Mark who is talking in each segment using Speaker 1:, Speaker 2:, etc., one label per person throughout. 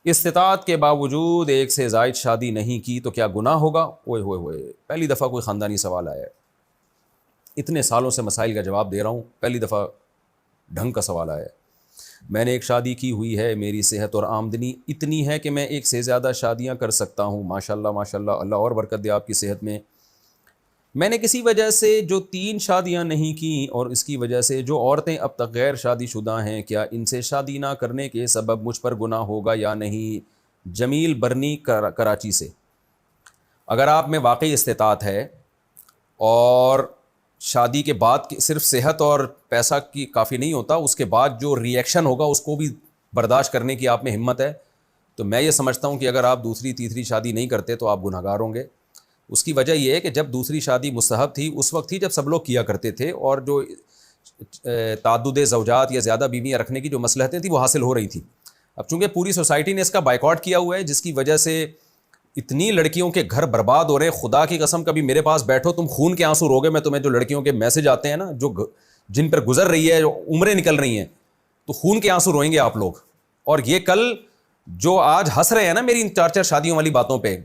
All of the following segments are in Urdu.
Speaker 1: استطاعت کے باوجود ایک سے زائد شادی نہیں کی تو کیا گناہ ہوگا؟ اوئے ہوئے ہوئے، پہلی دفعہ کوئی خاندانی سوال آیا ہے، اتنے سالوں سے مسائل کا جواب دے رہا ہوں، پہلی دفعہ ڈھنگ کا سوال آیا ہے۔ میں نے ایک شادی کی ہوئی ہے، میری صحت اور آمدنی اتنی ہے کہ میں ایک سے زیادہ شادیاں کر سکتا ہوں، ماشاءاللہ ماشاءاللہ، اللہ اور برکت دے آپ کی صحت میں۔ میں نے کسی وجہ سے جو 3 شادیاں نہیں کیں، اور اس کی وجہ سے جو عورتیں اب تک غیر شادی شدہ ہیں، کیا ان سے شادی نہ کرنے کے سبب مجھ پر گناہ ہوگا یا نہیں؟ جمیل برنی کراچی سے۔ اگر آپ میں واقعی استطاعت ہے اور شادی کے بعد صرف صحت اور پیسہ کی کافی نہیں ہوتا، اس کے بعد جو ری ایکشن ہوگا اس کو بھی برداشت کرنے کی آپ میں ہمت ہے، تو میں یہ سمجھتا ہوں کہ اگر آپ دوسری تیسری شادی نہیں کرتے تو آپ گناہ گار ہوں گے۔ اس کی وجہ یہ ہے کہ جب دوسری شادی مستحب تھی اس وقت تھی جب سب لوگ کیا کرتے تھے، اور جو تعدد زوجات یا زیادہ بیویاں رکھنے کی جو مصلحتیں تھیں وہ حاصل ہو رہی تھیں۔ اب چونکہ پوری سوسائٹی نے اس کا بائیکاٹ کیا ہوا ہے، جس کی وجہ سے اتنی لڑکیوں کے گھر برباد ہو رہے ہیں، خدا کی قسم کبھی میرے پاس بیٹھو تم خون کے آنسو روگے، میں تمہیں جو لڑکیوں کے میسج آتے ہیں نا، جو جن پر گزر رہی ہے، جو عمریں نکل رہی ہیں، تو خون کے آنسو روئیں گے آپ لوگ۔ اور یہ کل جو آج ہنس رہے ہیں نا میری ان 4 شادیوں والی باتوں پہ،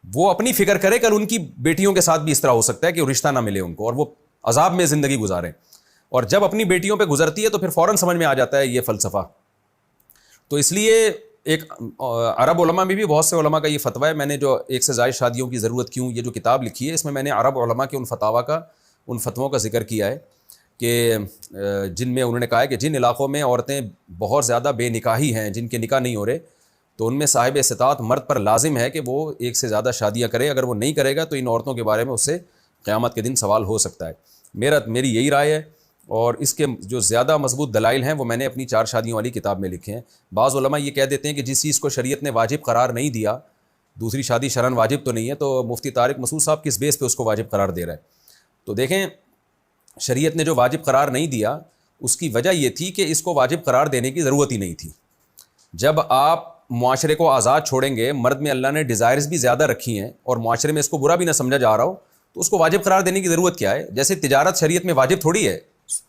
Speaker 1: وہ اپنی فکر کرے کل ان کی بیٹیوں کے ساتھ بھی اس طرح ہو سکتا ہے کہ رشتہ نہ ملے ان کو اور وہ عذاب میں زندگی گزاریں، اور جب اپنی بیٹیوں پہ گزرتی ہے تو پھر فوراً سمجھ میں آ جاتا ہے یہ فلسفہ۔ تو اس لیے ایک عرب علماء میں بھی بہت سے علماء کا یہ فتویٰ ہے، میں نے جو ایک سے زائد شادیوں کی ضرورت کیوں یہ جو کتاب لکھی ہے، اس میں میں نے عرب علماء کے ان فتووں کا ذکر کیا ہے کہ جن میں انہوں نے کہا ہے کہ جن علاقوں میں عورتیں بہت زیادہ بے نکاحی ہیں، جن کے نکاح نہیں ہو رہے، تو ان میں صاحب استطاعت مرد پر لازم ہے کہ وہ ایک سے زیادہ شادیاں کرے۔ اگر وہ نہیں کرے گا تو ان عورتوں کے بارے میں اس سے قیامت کے دن سوال ہو سکتا ہے۔ میری یہی رائے ہے، اور اس کے جو زیادہ مضبوط دلائل ہیں وہ میں نے اپنی 4 شادیوں والی کتاب میں لکھے ہیں۔ بعض علماء یہ کہہ دیتے ہیں کہ جس چیز کو شریعت نے واجب قرار نہیں دیا، دوسری شادی شرعاً واجب تو نہیں ہے، تو مفتی طارق مسعود صاحب کس بیس پہ اس کو واجب قرار دے رہا ہے؟ تو دیکھیں، شریعت نے جو واجب قرار نہیں دیا اس کی وجہ یہ تھی کہ اس کو واجب قرار دینے کی ضرورت ہی نہیں تھی۔ جب آپ معاشرے کو آزاد چھوڑیں گے، مرد میں اللہ نے ڈیزائرز بھی زیادہ رکھی ہیں اور معاشرے میں اس کو برا بھی نہ سمجھا جا رہا ہو، تو اس کو واجب قرار دینے کی ضرورت کیا ہے؟ جیسے تجارت شریعت میں واجب تھوڑی ہے،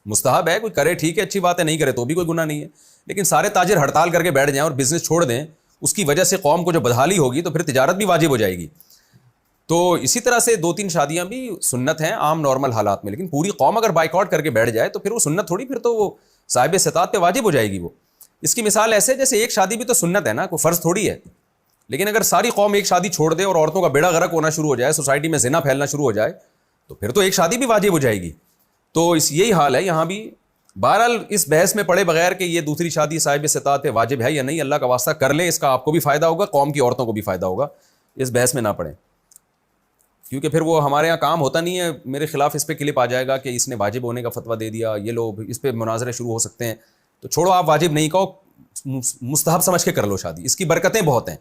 Speaker 1: مستحب ہے، کوئی کرے ٹھیک ہے، اچھی بات ہے، نہیں کرے تو بھی کوئی گناہ نہیں ہے۔ لیکن سارے تاجر ہڑتال کر کے بیٹھ جائیں اور بزنس چھوڑ دیں، اس کی وجہ سے قوم کو جو بدحالی ہوگی تو پھر تجارت بھی واجب ہو جائے گی۔ تو اسی طرح سے 2-3 شادیاں بھی سنت ہیں عام نارمل حالات میں، لیکن پوری قوم اگر بائیکاٹ کر کے بیٹھ جائے تو پھر وہ سنت تھوڑی، پھر تو وہ صاحب استطاعت پہ واجب ہو جائے گی وہ۔ اس کی مثال ایسے جیسے ایک شادی بھی تو سنت ہے نا، کوئی فرض تھوڑی ہے، لیکن اگر ساری قوم ایک شادی چھوڑ دے اور عورتوں کا بیڑا غرق ہونا شروع ہو جائے، سوسائٹی میں زنا پھیلنا شروع ہو جائے، تو پھر تو ایک شادی بھی واجب ہو جائے گی۔ تو یہی حال ہے یہاں بھی۔ بہرحال اس بحث میں پڑے بغیر کہ یہ دوسری شادی صاحب استطاعت پہ واجب ہے یا نہیں، اللہ کا واسطہ کر لیں، اس کا آپ کو بھی فائدہ ہوگا، قوم کی عورتوں کو بھی فائدہ ہوگا، اس بحث میں نہ پڑیں، کیونکہ پھر وہ ہمارے یہاں کام ہوتا نہیں ہے، میرے خلاف اس پہ کلپ آ جائے گا کہ اس نے واجب ہونے کا فتویٰ دے دیا، یہ لوگ اس پہ مناظرے شروع ہو سکتے ہیں۔ تو چھوڑو، آپ واجب نہیں کہو، مستحب سمجھ کے کر لو شادی، اس کی برکتیں بہت ہیں۔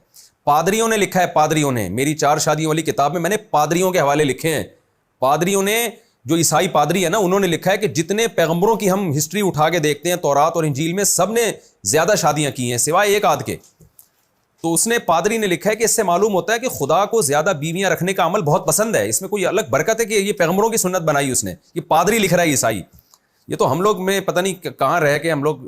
Speaker 1: پادریوں نے لکھا ہے، پادریوں نے، میری 4 شادیوں والی کتاب میں میں نے پادریوں کے حوالے لکھے ہیں۔ پادریوں نے، جو عیسائی پادری ہے نا، انہوں نے لکھا ہے کہ جتنے پیغمبروں کی ہم ہسٹری اٹھا کے دیکھتے ہیں تورات اور انجیل میں، سب نے زیادہ شادیاں کی ہیں سوائے ایک آدھ کے۔ تو اس نے، پادری نے لکھا ہے کہ اس سے معلوم ہوتا ہے کہ خدا کو زیادہ بیویاں رکھنے کا عمل بہت پسند ہے، اس میں کوئی الگ برکت ہے کہ یہ پیغمبروں کی سنت بنائی اس نے۔ یہ پادری لکھ رہا ہے عیسائی، یہ تو ہم لوگ میں پتہ نہیں کہاں رہ کے ہم لوگ